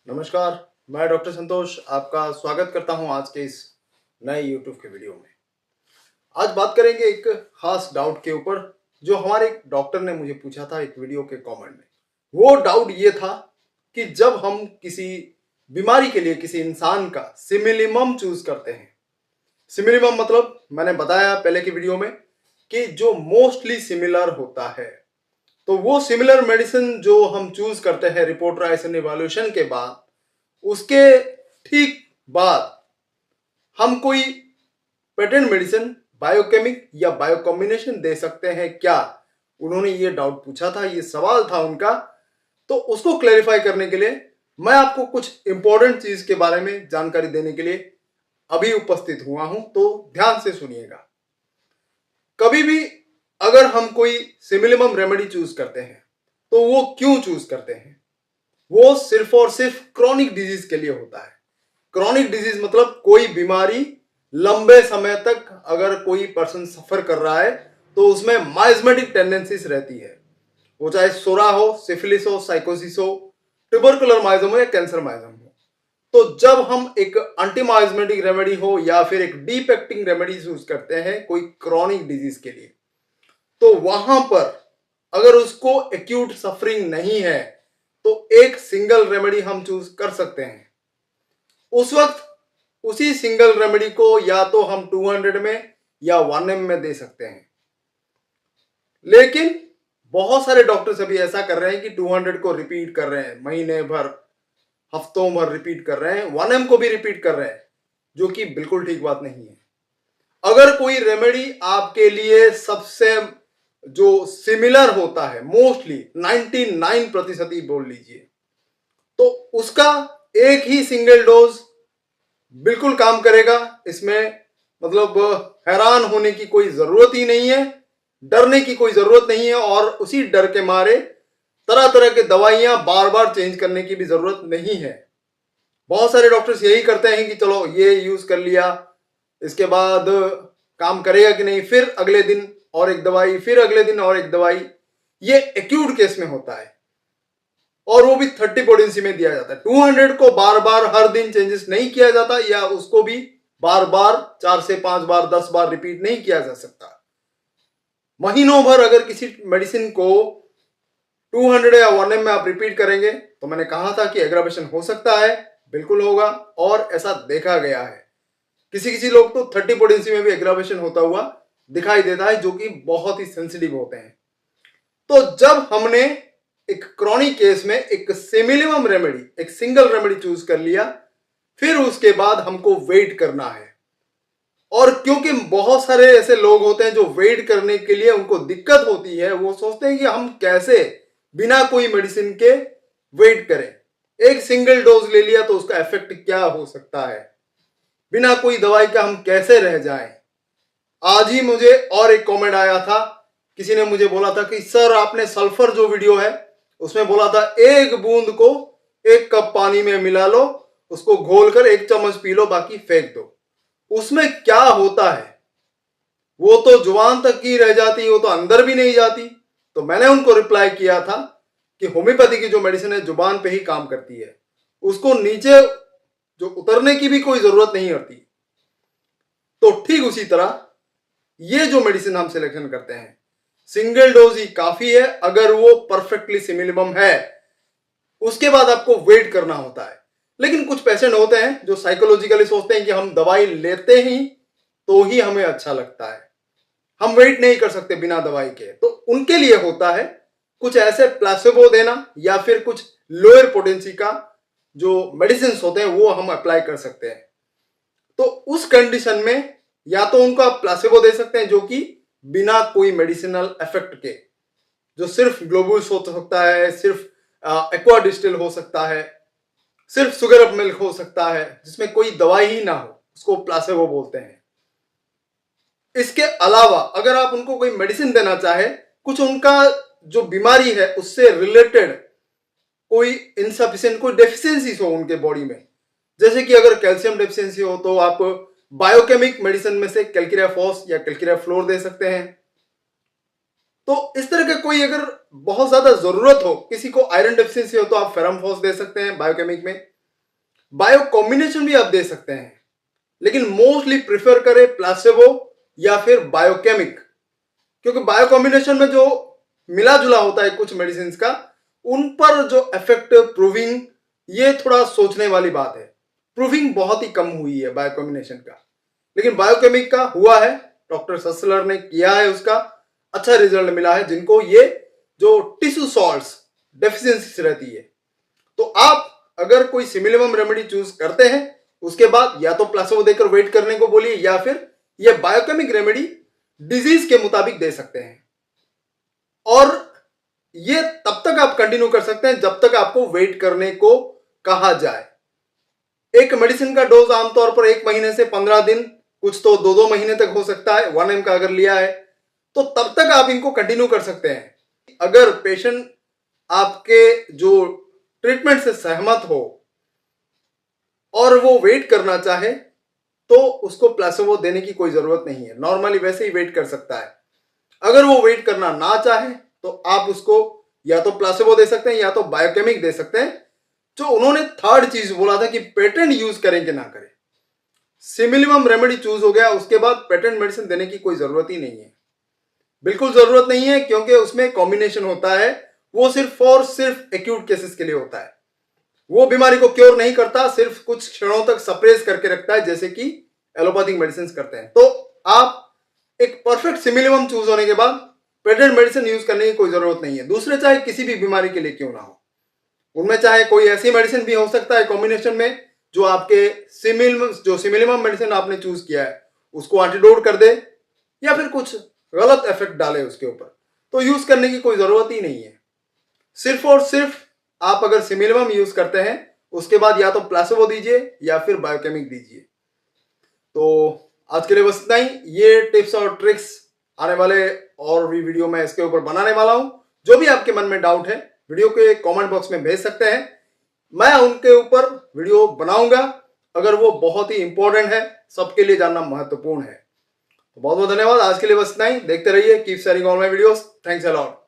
नमस्कार, मैं डॉक्टर संतोष आपका स्वागत करता हूं आज के इस नए यूट्यूब के वीडियो में। आज बात करेंगे एक खास डाउट के ऊपर जो हमारे एक डॉक्टर ने मुझे पूछा था एक वीडियो के कमेंट में। वो डाउट ये था कि जब हम किसी बीमारी के लिए किसी इंसान का सिमिलिमम चूज करते हैं, सिमिलिमम मतलब मैंने बताया पहले की वीडियो में कि जो मोस्टली सिमिलर होता है, तो वो सिमिलर मेडिसिन जो हम चूज करते हैं रिपोर्ट राइसन इवैल्यूएशन के बाद, उसके ठीक बाद हम कोई पेटेंट मेडिसिन बायोकेमिक या बायो कॉम्बिनेशन दे सकते हैं क्या? उन्होंने ये डाउट पूछा था, ये सवाल था उनका। तो उसको क्लैरिफाई करने के लिए मैं आपको कुछ इंपॉर्टेंट चीज के बारे में जानकारी देने के लिए अभी उपस्थित हुआ हूं, तो ध्यान से सुनिएगा। कभी भी अगर हम कोई सिमिलिमम रेमेडी चूज करते हैं तो वो क्यों चूज करते हैं? वो सिर्फ और सिर्फ क्रॉनिक डिजीज के लिए होता है। क्रॉनिक डिजीज मतलब कोई बीमारी लंबे समय तक अगर कोई पर्सन सफर कर रहा है तो उसमें माइजमेटिक टेंडेंसीज रहती है। वो चाहे सोरा हो, सिफिलिस हो, साइकोसिस हो, ट्यूबरकुलर माइजम हो या कैंसर माइजम हो। तो जब हम एक एंटीमाइजमेटिक रेमेडी हो या फिर एक डीप एक्टिंग रेमेडी यूज करते हैं कोई क्रॉनिक डिजीज के लिए, तो वहां पर अगर उसको एक्यूट सफरिंग नहीं है तो एक सिंगल रेमेडी हम चूज कर सकते हैं। उस वक्त उसी सिंगल रेमेडी को या तो हम 200 में या 1 ml में दे सकते हैं। लेकिन बहुत सारे डॉक्टर्स अभी ऐसा कर रहे हैं कि 200 को रिपीट कर रहे हैं, महीने भर, हफ्तों भर रिपीट कर रहे हैं, 1 ml को भी रिपीट कर रहे हैं, जो कि बिल्कुल ठीक बात नहीं है। अगर कोई रेमेडी आपके लिए सबसे जो सिमिलर होता है, मोस्टली 99% ही बोल लीजिए, तो उसका एक ही सिंगल डोज बिल्कुल काम करेगा। इसमें मतलब हैरान होने की कोई जरूरत ही नहीं है, डरने की कोई जरूरत नहीं है, और उसी डर के मारे तरह तरह के दवाइयां बार बार चेंज करने की भी जरूरत नहीं है। बहुत सारे डॉक्टर्स यही करते हैं कि चलो ये यूज कर लिया, इसके बाद काम करेगा कि नहीं, फिर अगले दिन और एक दवाई, फिर अगले दिन और एक दवाई। ये एक्यूट केस में होता है और वो भी 30 पोटेंसी में दिया जाता है। 200 को बार बार हर दिन चेंजेस नहीं किया जाता, या उसको भी बार बार 4 से 5 बार 10 बार रिपीट नहीं किया जा सकता। महीनों भर अगर किसी मेडिसिन को 200 या 1 ml में आप रिपीट करेंगे तो मैंने कहा था कि एग्रावेशन हो सकता है, बिल्कुल होगा, और ऐसा देखा गया है। किसी किसी लोग तो 30 पोटेंसी में भी एग्रावेशन होता हुआ दिखाई देता है, जो कि बहुत ही सेंसिटिव होते हैं। तो जब हमने एक क्रॉनिक केस में एक सिमिलिमम रेमेडी, एक सिंगल रेमेडी चूज कर लिया, फिर उसके बाद हमको वेट करना है। और क्योंकि बहुत सारे ऐसे लोग होते हैं जो वेट करने के लिए उनको दिक्कत होती है, वो सोचते हैं कि हम कैसे बिना कोई मेडिसिन के वेट करें, एक सिंगल डोज ले लिया तो उसका इफेक्ट क्या हो सकता है, बिना कोई दवाई का हम कैसे रह जाएं। आज ही मुझे और एक कमेंट आया था, किसी ने मुझे बोला था कि सर आपने सल्फर जो वीडियो है उसमें बोला था एक बूंद को 1 कप पानी में मिला लो, उसको घोलकर 1 चम्मच पी लो, बाकी फेंक दो। उसमें क्या होता है? वो तो जुबान तक ही रह जाती, वो तो अंदर भी नहीं जाती। तो मैंने उनको रिप्लाई किया था कि होम्योपैथी की जो मेडिसिन है जुबान पे ही काम करती है, उसको नीचे जो उतरने की भी कोई जरूरत नहीं होती। तो ठीक उसी तरह ये जो मेडिसिन हम सिलेक्शन करते हैं, सिंगल डोज ही काफी है अगर वो परफेक्टली सिमिलिमम है। उसके बाद आपको वेट करना होता है। लेकिन कुछ पेशेंट होते हैं जो साइकोलॉजिकली सोचते हैं कि हम दवाई लेते ही तो ही हमें अच्छा लगता है, हम वेट नहीं कर सकते बिना दवाई के। तो उनके लिए होता है कुछ ऐसे प्लेसेबो देना, या फिर कुछ लोअर पोटेंसी का जो मेडिसिन होते हैं वो हम अप्लाई कर सकते हैं। तो उस कंडीशन में या तो उनको आप प्लेसेबो दे सकते हैं जो कि बिना कोई मेडिसिनल इफेक्ट के, जो सिर्फ ग्लोबुल्स हो सकता है, सिर्फ एक्वा डिस्टिल हो सकता है, सिर्फ सुगर अप मिल्क हो सकता है, जिसमें कोई दवाई ही ना हो, उसको प्लेसेबो बोलते हैं। इसके अलावा अगर आप उनको कोई मेडिसिन देना चाहे, कुछ उनका जो बीमारी है उससे रिलेटेड कोई इनसफिशिएंट कोई डेफिशिएंसी हो उनके बॉडी में, जैसे कि अगर कैल्शियम डेफिशिएंसी हो तो आप बायोकेमिक मेडिसिन में से कैल्किरिया फॉस या कैल्किरिया फ्लोर दे सकते हैं। तो इस तरह का कोई अगर बहुत ज्यादा जरूरत हो, किसी को आयरन डेफिशिएंसी हो तो आप फेरम फॉस दे सकते हैं बायोकेमिक में। बायो कॉम्बिनेशन भी आप दे सकते हैं, लेकिन मोस्टली प्रिफर करें प्लासेबो या फिर बायोकेमिक, क्योंकि बायो कॉम्बिनेशन में जो मिला जुला होता है कुछ मेडिसिन का, उन पर जो इफेक्ट प्रूविंग, ये थोड़ा सोचने वाली बात है। प्रूविंग बहुत ही कम हुई है बायो कॉम्बिनेशन का, लेकिन बायोकेमिक का हुआ है। डॉक्टर सस्लर ने किया है, उसका अच्छा रिजल्ट मिला है जिनको ये जो टिश्यू सॉल्ट्स डेफिशिएंसी रहती है। तो आप अगर कोई सिमिलम रेमेडी चूज करते हैं, उसके बाद या तो प्लासेबो देकर वेट करने को बोलिए या फिर ये बायोकेमिक रेमेडी डिजीज के मुताबिक दे सकते हैं। और ये तब तक आप कंटिन्यू कर सकते हैं जब तक आपको वेट करने को कहा जाए। एक मेडिसिन का डोज आमतौर पर 1 महीने से 15 दिन, कुछ तो 2-2 महीने तक हो सकता है। 1 mg का अगर लिया है तो तब तक आप इनको कंटिन्यू कर सकते हैं। अगर पेशेंट आपके जो ट्रीटमेंट से सहमत हो और वो वेट करना चाहे तो उसको प्लासेबो देने की कोई जरूरत नहीं है, नॉर्मली वैसे ही वेट कर सकता है। अगर वो वेट करना ना चाहे तो आप उसको या तो प्लासेबो दे सकते हैं या तो बायोकेमिक दे सकते हैं। जो उन्होंने थर्ड चीज बोला था कि पेटेंट यूज करें कि ना करें, सिमिलम रेमेडी चूज हो गया, उसके बाद पेटेंट मेडिसिन देने की कोई जरूरत ही नहीं है, बिल्कुल जरूरत नहीं है, क्योंकि उसमें कॉम्बिनेशन होता है। वो सिर्फ और सिर्फ एक्यूट केसेस के लिए होता है, वो बीमारी को क्योर नहीं करता, सिर्फ कुछ क्षणों तक सप्रेस करके रखता है, जैसे कि एलोपैथिक मेडिसिन करते हैं। तो आप एक परफेक्ट सिमिलम चूज होने के बाद पेटेंट मेडिसिन यूज करने की कोई जरूरत नहीं है। दूसरे चाहे किसी भी बीमारी के लिए क्यों ना हो, उनमें चाहे कोई ऐसी मेडिसिन भी हो सकता है कॉम्बिनेशन में जो आपके सिमिलम मेडिसिन आपने चूज किया है उसको एंटीडोट कर दे या फिर कुछ गलत इफेक्ट डाले उसके ऊपर, तो यूज करने की कोई जरूरत ही नहीं है। सिर्फ और सिर्फ आप अगर सिमिलम यूज करते हैं उसके बाद या तो प्लासेबो दीजिए या फिर बायोकेमिक दीजिए। तो आज के लिए बस इतना ही। ये टिप्स और ट्रिक्स आने वाले और भी वीडियो में इसके ऊपर बनाने वाला हूं। जो भी आपके मन में डाउट है वीडियो के कमेंट बॉक्स में भेज सकते हैं, मैं उनके ऊपर वीडियो बनाऊंगा अगर वो बहुत ही इंपॉर्टेंट है, सबके लिए जानना महत्वपूर्ण है। तो बहुत बहुत धन्यवाद। आज के लिए बस इतना ही। देखते रहिए, keep sharing all my videos. Thanks a lot.